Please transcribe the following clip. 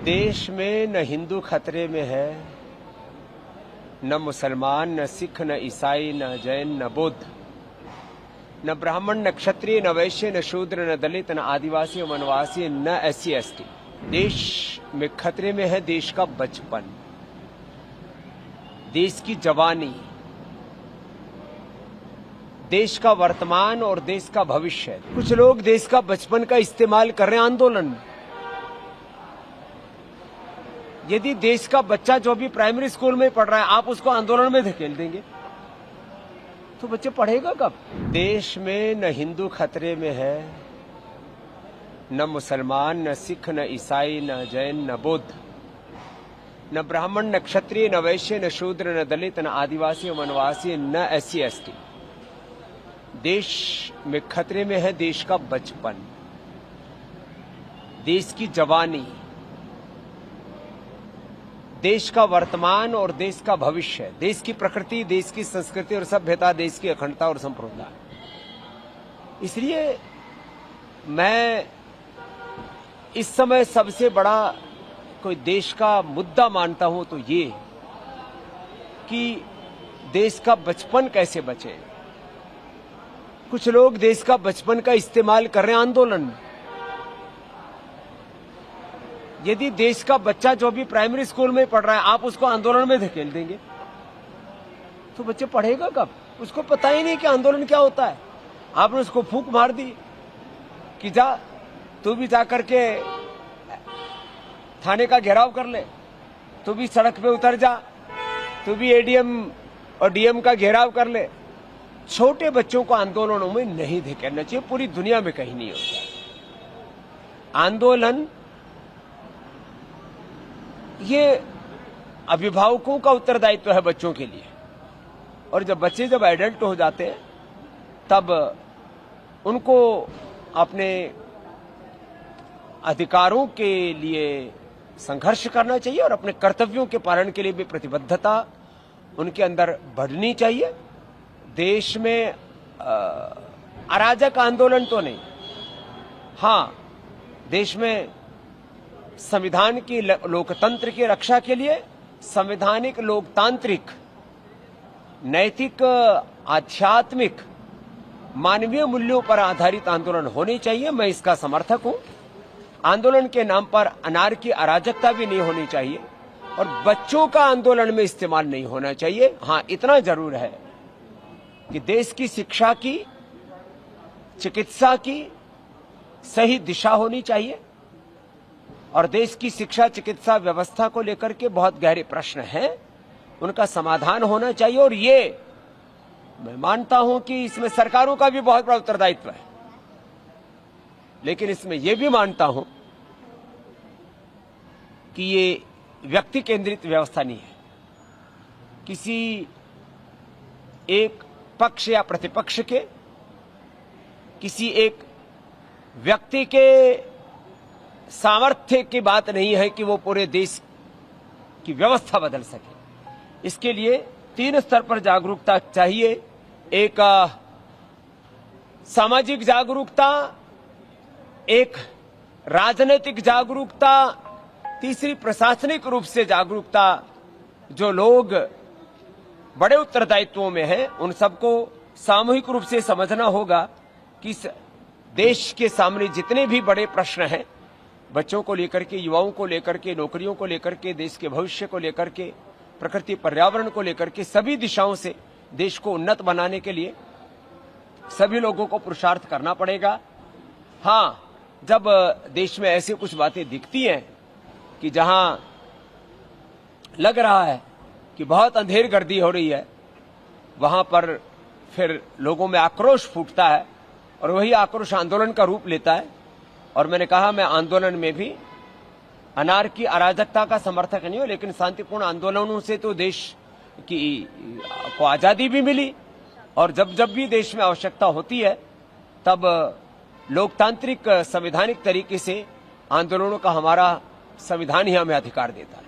देश में न हिंदू खतरे में है, न मुसलमान, न सिख, न ईसाई, न जैन, न बौद्ध, न ब्राह्मण, न क्षत्रिय, न वैश्य, न शूद्र, न दलित, न आदिवासी, वनवासी, न SC ST। देश में खतरे में है देश का बचपन, देश की जवानी, देश का वर्तमान और देश का भविष्य। कुछ लोग देश का बचपन का इस्तेमाल कर रहे हैं आंदोलन में। यदि देश का बच्चा जो भी प्राइमरी स्कूल में पढ़ रहा है, आप उसको आंदोलन में धकेल देंगे तो बच्चे पढ़ेगा कब? देश में न हिंदू खतरे में है, न मुसलमान, न सिख, न ईसाई, न जैन, न बौद्ध, न ब्राह्मण, न क्षत्रिय, न वैश्य, न शूद्र, न दलित, न आदिवासी, वनवासी, न SC ST। देश में खतरे में है देश का बचपन, देश की जवानी, देश का वर्तमान और देश का भविष्य, देश की प्रकृति, देश की संस्कृति और सभ्यता, देश की अखंडता और संप्रभुता। इसलिए मैं इस समय सबसे बड़ा कोई देश का मुद्दा मानता हूं तो ये कि देश का बचपन कैसे बचे। कुछ लोग देश का बचपन का इस्तेमाल कर रहे हैं आंदोलन में। यदि देश का बच्चा जो भी प्राइमरी स्कूल में पढ़ रहा है, आप उसको आंदोलन में धकेल देंगे तो बच्चे पढ़ेगा कब? उसको पता ही नहीं कि आंदोलन क्या होता है। आपने उसको फूंक मार दी कि जा तू भी जा करके थाने का घेराव कर ले, तू भी सड़क पे उतर जा, तू भी ADM और DM का घेराव कर ले। छोटे बच्चों को आंदोलनों में नहीं धकेलना चाहिए, पूरी दुनिया में कहीं नहीं होता। आंदोलन ये अभिभावकों का उत्तरदायित्व है बच्चों के लिए, और जब बच्चे जब एडल्ट हो जाते हैं तब उनको अपने अधिकारों के लिए संघर्ष करना चाहिए और अपने कर्तव्यों के पालन के लिए भी प्रतिबद्धता उनके अंदर बढ़नी चाहिए। देश में अराजक आंदोलन तो नहीं, हाँ, देश में संविधान की लोकतंत्र की रक्षा के लिए संवैधानिक, लोकतांत्रिक, नैतिक, आध्यात्मिक, मानवीय मूल्यों पर आधारित आंदोलन होने चाहिए। मैं इसका समर्थक हूं। आंदोलन के नाम पर अनार्की, अराजकता भी नहीं होनी चाहिए और बच्चों का आंदोलन में इस्तेमाल नहीं होना चाहिए। हाँ, इतना जरूर है कि देश की शिक्षा की, चिकित्सा की सही दिशा होनी चाहिए और देश की शिक्षा चिकित्सा व्यवस्था को लेकर के बहुत गहरे प्रश्न हैं, उनका समाधान होना चाहिए। और ये मैं मानता हूं कि इसमें सरकारों का भी बहुत बड़ा उत्तरदायित्व है, लेकिन इसमें यह भी मानता हूं कि ये व्यक्ति केंद्रित व्यवस्था नहीं है। किसी एक पक्ष या प्रतिपक्ष के, किसी एक व्यक्ति के सामर्थ्य की बात नहीं है कि वो पूरे देश की व्यवस्था बदल सके। इसके लिए 3 स्तर पर जागरूकता चाहिए। एक सामाजिक जागरूकता, एक राजनीतिक जागरूकता, तीसरी प्रशासनिक रूप से जागरूकता। जो लोग बड़े उत्तरदायित्वों में हैं, उन सबको सामूहिक रूप से समझना होगा कि देश के सामने जितने भी बड़े प्रश्न हैं, बच्चों को लेकर के, युवाओं को लेकर के, नौकरियों को लेकर के, देश के भविष्य को लेकर के, प्रकृति पर्यावरण को लेकर के, सभी दिशाओं से देश को उन्नत बनाने के लिए सभी लोगों को पुरुषार्थ करना पड़ेगा। हाँ, जब देश में ऐसी कुछ बातें दिखती हैं कि जहां लग रहा है कि बहुत अंधेर गर्दी हो रही है, वहां पर फिर लोगों में आक्रोश फूटता है और वही आक्रोश आंदोलन का रूप लेता है। और मैंने कहा, मैं आंदोलन में भी अनार्की, अराजकता का समर्थक नहीं हूं, लेकिन शांतिपूर्ण आंदोलनों से तो देश की को आजादी भी मिली और जब जब भी देश में आवश्यकता होती है तब लोकतांत्रिक, संवैधानिक तरीके से आंदोलनों का हमारा संविधान ही हमें अधिकार देता है।